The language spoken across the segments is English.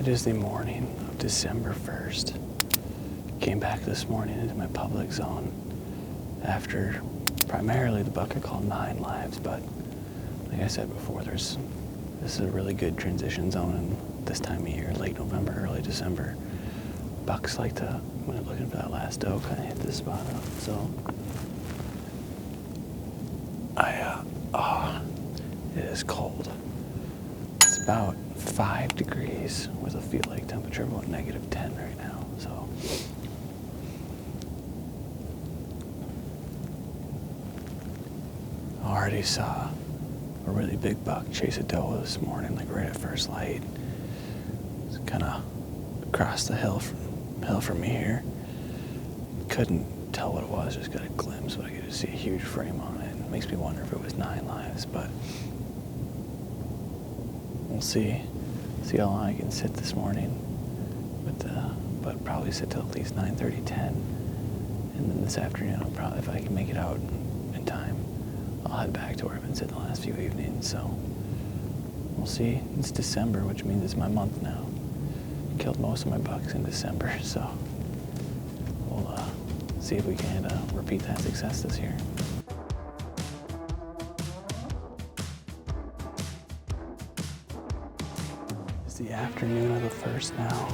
It is the morning of December 1st. Came back this morning into my public zone after primarily the buck I called 9 lives, but like I said before, this is a really good transition zone in this time of year, late November, early December. Bucks like to, when they're looking for that last doe, kind of hit this spot up, so it is cold. It's about 5 degrees with a feel like temperature of about -10 right now, so. Already saw a really big buck chase a doe this morning, like right at first light. It's kind of across the hill from me here. Couldn't tell what it was, just got a glimpse, but I could just see a huge frame on it. It makes me wonder if it was 9 lives, but we'll see how long I can sit this morning. But probably sit till at least 9:30, 10. And then this afternoon, I'll probably, if I can make it out in time, I'll head back to where I've been sitting the last few evenings. So we'll see. It's December, which means it's my month now. Killed most of my bucks in December, so we'll see if we can repeat that success this year. It's the afternoon of the 1st now.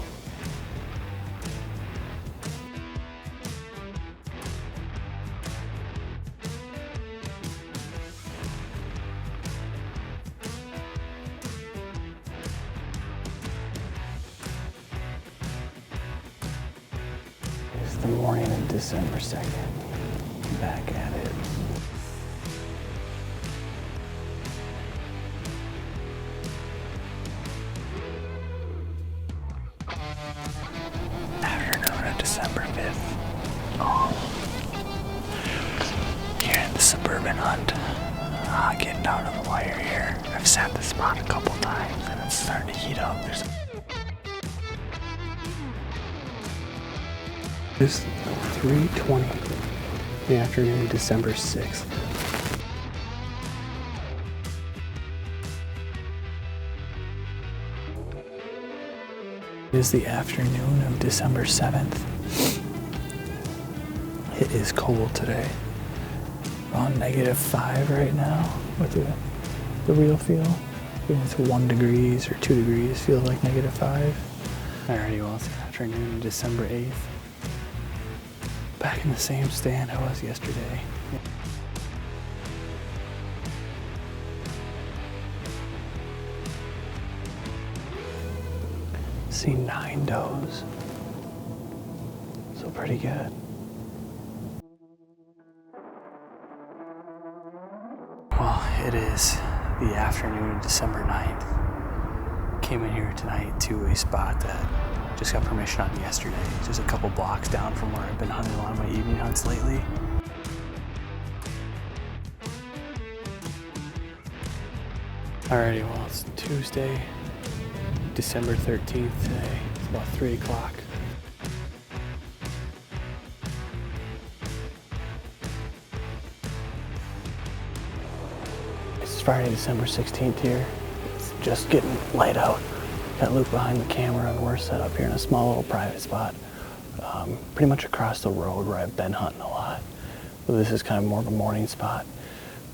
It's the morning of December 2nd. Back at it. Afternoon of December 5th. Here in the Suburban hunt. Getting down to the wire here. I've sat this spot a couple times and it's starting to heat up. It's 3:20 in the afternoon, December 6th. It is the afternoon of December 7th. It is cold today. On -5 right now with the real feel. It's 1 degrees or 2 degrees, feels like -5. Alrighty, well, it's the afternoon of December 8th. Back in the same stand I was yesterday. Seen 9 does. So pretty good. Well, it is the afternoon of December 9th. Came in here tonight to a spot that just got permission on yesterday. It's just a couple blocks down from where I've been hunting a lot of my evening hunts lately. Alrighty, well, it's Tuesday, December 13th today. It's about 3 o'clock. It's Friday, December 16th here. It's just getting light out. Got Luke behind the camera and we're set up here in a small little private spot. Pretty much across the road where I've been hunting a lot. But this is kind of more of a morning spot.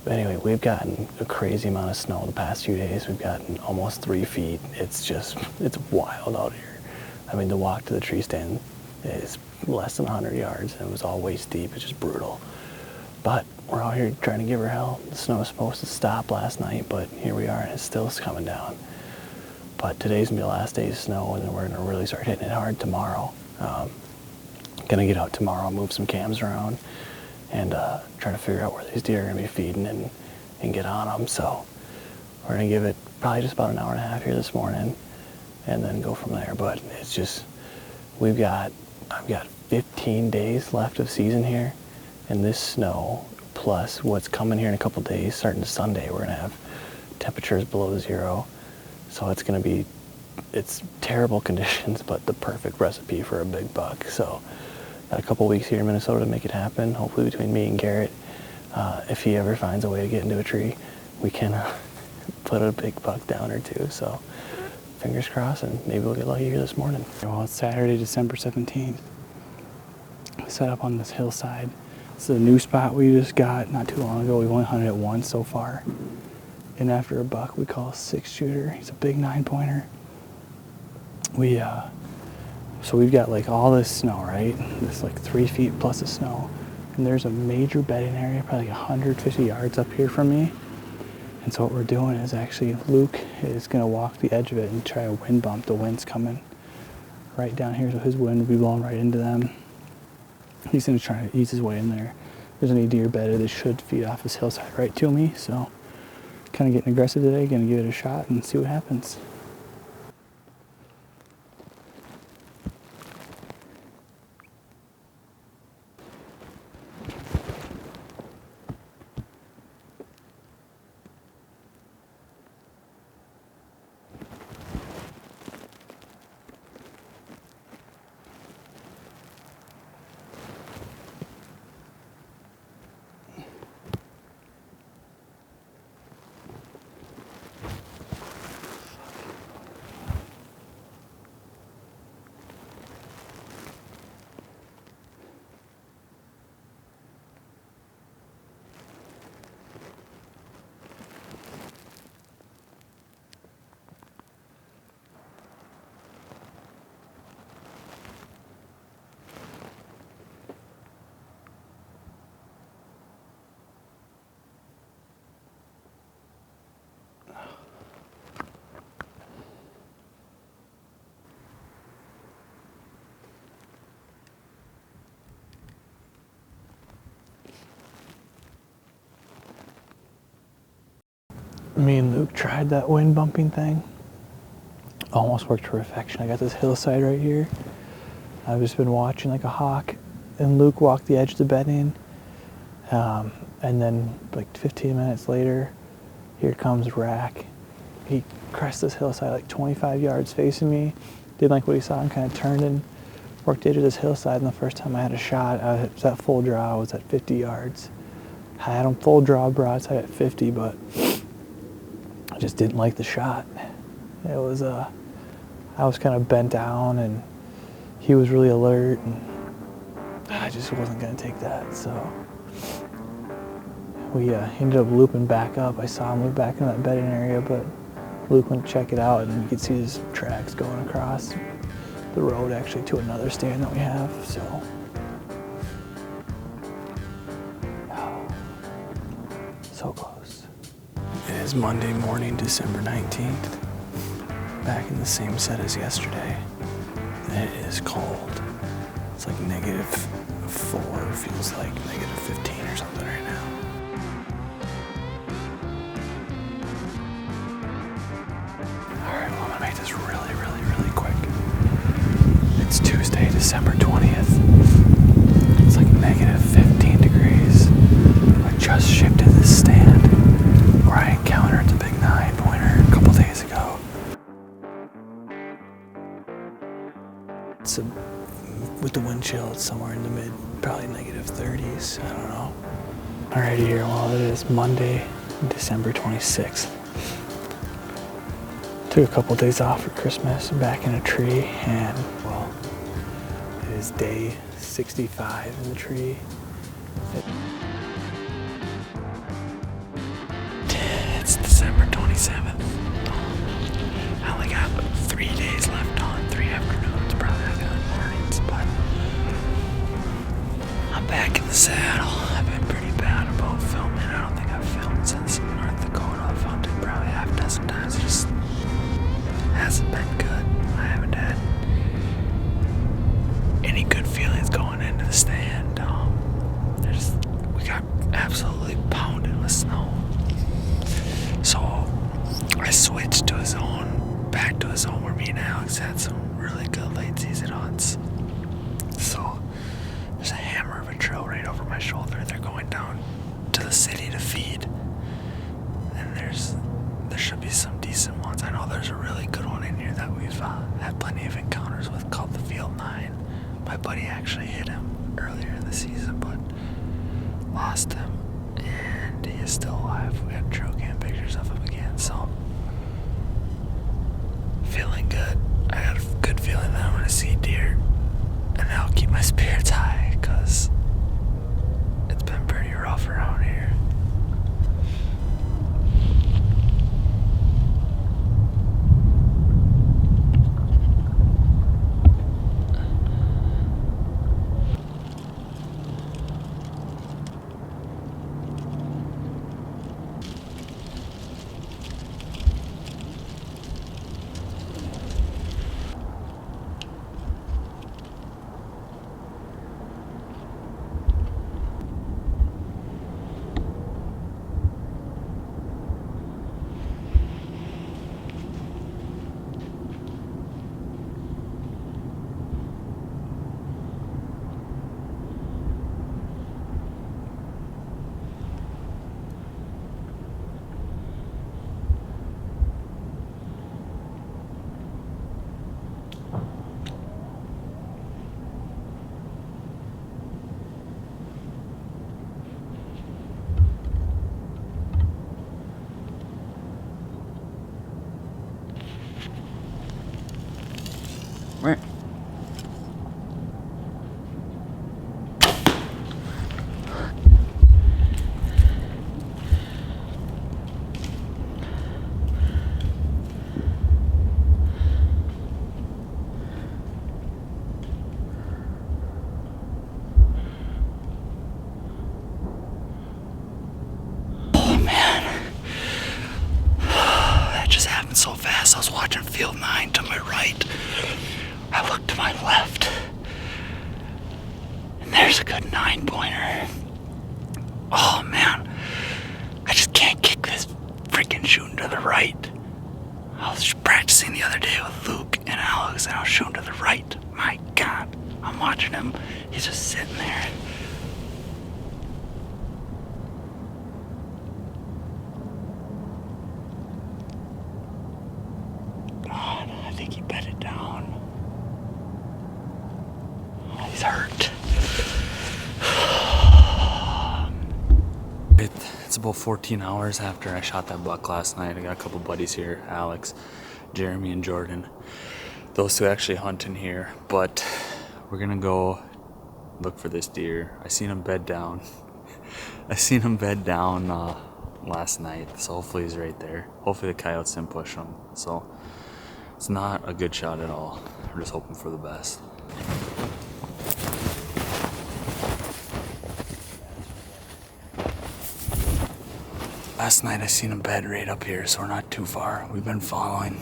But anyway, we've gotten a crazy amount of snow the past few days. We've gotten almost 3 feet. It's wild out here. I mean, to walk to the tree stand is less than 100 yards and it was all waist deep. It's just brutal. But we're out here trying to give her hell. The snow was supposed to stop last night, but here we are and it's still coming down. But today's gonna be the last day of snow and then we're gonna really start hitting it hard tomorrow. Gonna get out tomorrow, move some cams around and try to figure out where these deer are gonna be feeding and get on them. So we're gonna give it probably just about an hour and a half here this morning and then go from there. But it's just, I've got 15 days left of season here and this snow plus what's coming here in a couple days, starting Sunday, we're gonna have temperatures below 0. So it's terrible conditions, but the perfect recipe for a big buck. So got a couple weeks here in Minnesota to make it happen. Hopefully between me and Garrett, if he ever finds a way to get into a tree, we can put a big buck down or two. So fingers crossed, and maybe we'll get lucky here this morning. Well, it's Saturday, December 17th. We set up on this hillside. It's a new spot we just got not too long ago. We've only hunted it once so far. And after a buck we call a 6-shooter. He's a big 9-pointer. So we've got like all this snow, right? This like 3 feet plus of snow. And there's a major bedding area, probably like 150 yards up here from me. And so what we're doing is actually Luke is gonna walk the edge of it and try a wind bump. The wind's coming right down here, so his wind will be blowing right into them. He's gonna try to ease his way in there. There's any deer bedded that should feed off this hillside right to me. So kind of getting aggressive today, gonna give it a shot and see what happens. Me and Luke tried that wind bumping thing. Almost worked to perfection. I got this hillside right here. I've just been watching like a hawk, and Luke walked the edge of the bedding. And then like 15 minutes later, here comes Rack. He crossed this hillside like 25 yards facing me. Didn't like what he saw and kind of turned and worked the edge of this hillside. And the first time I had a shot, I was at full draw. I was at 50 yards. I had him full draw broadside at 50, but I just didn't like the shot. It was I was kind of bent down, and he was really alert, and I just wasn't gonna take that. So we ended up looping back up. I saw him loop back in that bedding area, but Luke went to check it out, and you could see his tracks going across the road actually to another stand that we have. So so close. It is Monday morning, December 19th. Back in the same set as yesterday. And it is cold. It's like -4, feels like -15 or something right now. Alright, well, I'm gonna make this really, really, really quick. It's Tuesday, December 20th. It's like -15 degrees. I just shifted this stand where I encountered the big 9-pointer a couple days ago. So with the wind chill, it's somewhere in the mid, probably -30s. I don't know. Alrighty here, well, it is Monday, December 26th. Took a couple days off for Christmas, back in a tree, and well, it is day 65 in the tree. It's December 27th. I only got 3 days left on, 3 afternoons, probably not good mornings, but I'm back in the saddle. I've been pretty bad about filming. I don't think I've filmed since North Dakota. I've hunted probably half a dozen times. It just hasn't been good. I haven't had any good feelings going into the stand. We got absolutely pounded with snow. So I switched to a zone, back to a zone where me and Alex had some really good late season hunts. So there's a hammer of a trail right over my shoulder. They're going down to the city to feed. And there should be some decent ones. I know there's a really good one in here that we've had plenty of encounters with called the Field 9. My buddy actually hit him earlier in the season, but lost him. And he is still alive. We have trail cam pictures of him again. So feeling good. I got a good feeling that I'm gonna see deer, and that'll keep my spirits high, cause it's been pretty rough around here. Right. Oh man, that just happened so fast. I was watching Field 9 to my right. I looked to my left, and there's a good 9-pointer. Oh man, I just can't kick this freaking shooting to the right. I was practicing the other day with Luke and Alex, and I was shooting to the right. My God, I'm watching him. He's just sitting there. God, I think he bedded down. Oh, he's hurt. It's about 14 hours after I shot that buck last night. I got a couple buddies here, Alex, Jeremy, and Jordan. Those two actually hunt in here, but we're gonna go look for this deer. I seen him bed down. Last night, so hopefully he's right there. Hopefully the coyotes didn't push him. So it's not a good shot at all. We're just hoping for the best. Last night I seen him bed right up here, so we're not too far. We've been following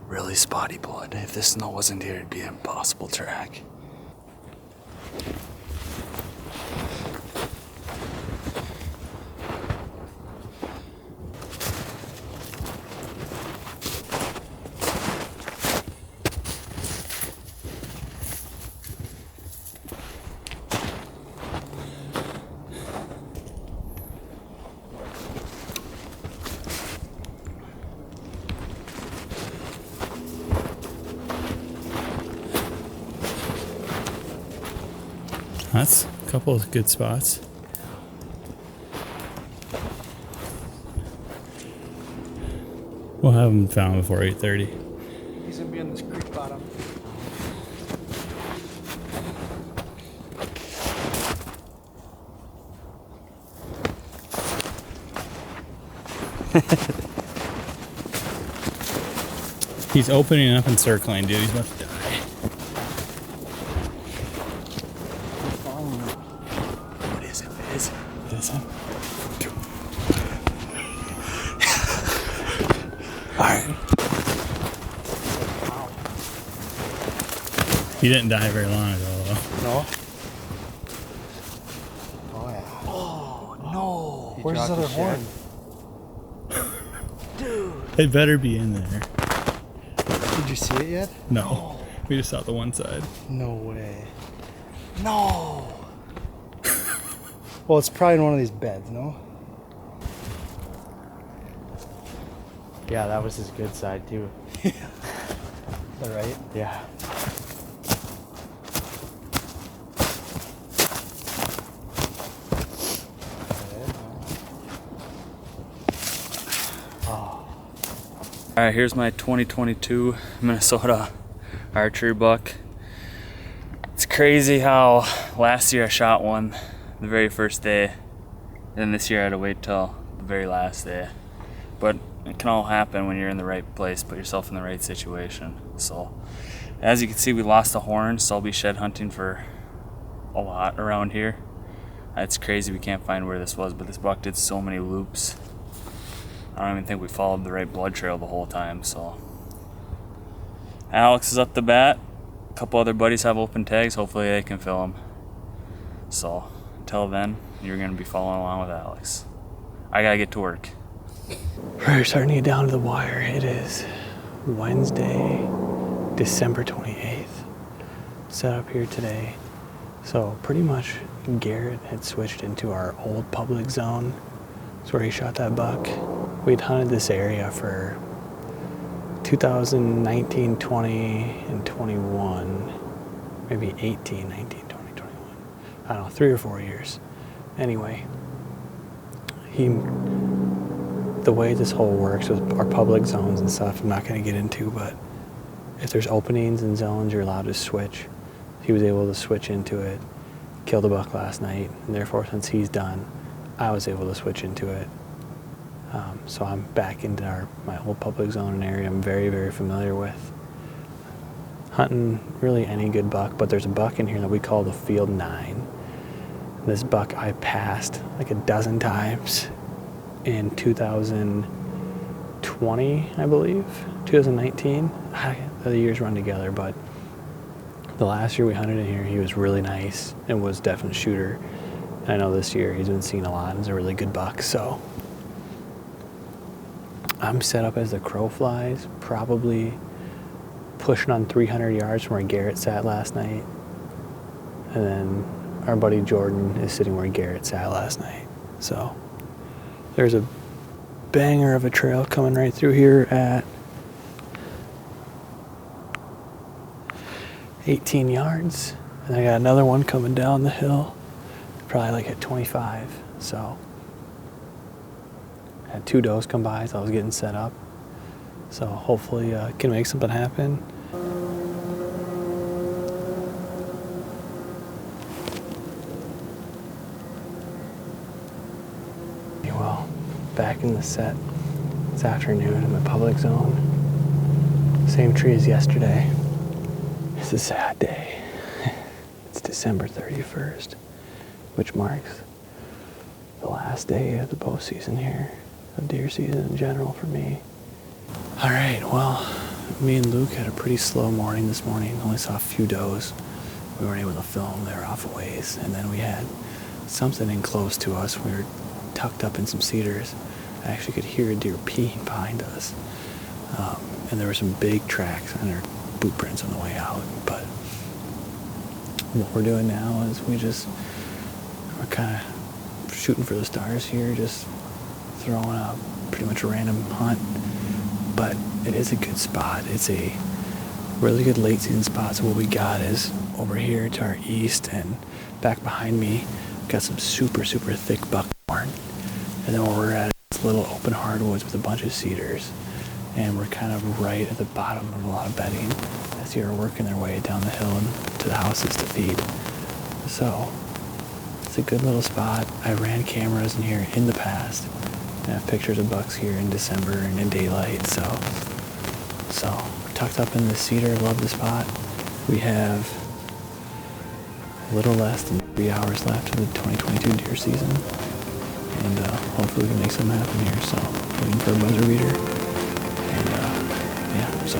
really spotty blood. If this snow wasn't here, it'd be an impossible track. That's a couple of good spots. We'll have him found before 8:30. He's gonna be on this creek bottom. He's opening up and circling, dude. He's about to die. What is it? What is it? This him? Alright. He didn't die very long ago, though. No? Oh, yeah. Oh, no. Where's his other horn? Dude. It better be in there. Did you see it yet? No. We just saw the one side. No way. No. Well, it's probably in one of these beds, no? Yeah, that was his good side too. Is that right? Yeah. Alright, here's my 2022 Minnesota archery buck. It's crazy how last year I shot one the very first day, and this year I had to wait till the very last day. But it can all happen when you're in the right place, put yourself in the right situation. So, as you can see, we lost the horn, so I'll be shed hunting for a lot around here. It's crazy we can't find where this was, but this buck did so many loops. I don't even think we followed the right blood trail the whole time, so. Alex is up the bat. A couple other buddies have open tags. Hopefully they can fill them. So, until then, you're going to be following along with Alex. I got to get to work. We're starting to get down to the wire. It is Wednesday, December 28th. Set up here today. So pretty much Garrett had switched into our old public zone. That's where he shot that buck. We'd hunted this area for 2019, 20, and 21. Maybe 18, 19, 20, 21. I don't know, 3 or 4 years. Anyway, the way this whole works with our public zones and stuff, I'm not going to get into, but if there's openings in zones, you're allowed to switch. He was able to switch into it, killed a buck last night, and therefore, since he's done, I was able to switch into it. So I'm back into my old public zone, an area I'm very, very familiar with. Hunting really any good buck, but there's a buck in here that we call the Field 9. This buck I passed like a dozen times in 2020, I believe, 2019. The years run together, but the last year we hunted in here, he was really nice and was definitely a shooter. And I know this year he's been seen a lot and is a really good buck, so I'm set up as the crow flies, probably pushing on 300 yards from where Garrett sat last night. And then our buddy Jordan is sitting where Garrett sat last night. So there's a banger of a trail coming right through here at 18 yards. And I got another one coming down the hill, probably like at 25. So I had 2 does come by as I was getting set up. So hopefully can make something happen. Well, back in the set this afternoon in my public zone. Same tree as yesterday. It's a sad day. It's December 31st, which marks the last day of the bow season here, of deer season in general for me. All right, well, me and Luke had a pretty slow morning this morning. Only saw a few does. We weren't able to film. They were off a ways. And then we had something in close to us. We were tucked up in some cedars. I actually could hear a deer peeing behind us. And there were some big tracks and their boot prints on the way out. But what we're doing now is we're kind of shooting for the stars here, just throwing a pretty much a random hunt. But it is a good spot. It's a really good late season spot. So what we got is over here to our east and back behind me, got some super, super thick buckhorn. And then where we're at, it's little open hardwoods with a bunch of cedars. And we're kind of right at the bottom of a lot of bedding as deer are working their way down the hill and to the houses to feed. So it's a good little spot. I ran cameras in here in the past. I have pictures of bucks here in December and in daylight. So we're tucked up in the cedar. Love the spot. We have a little less than 3 hours left of the 2022 deer season. And hopefully we can make something happen here. So waiting for a buzzer beater. And yeah, so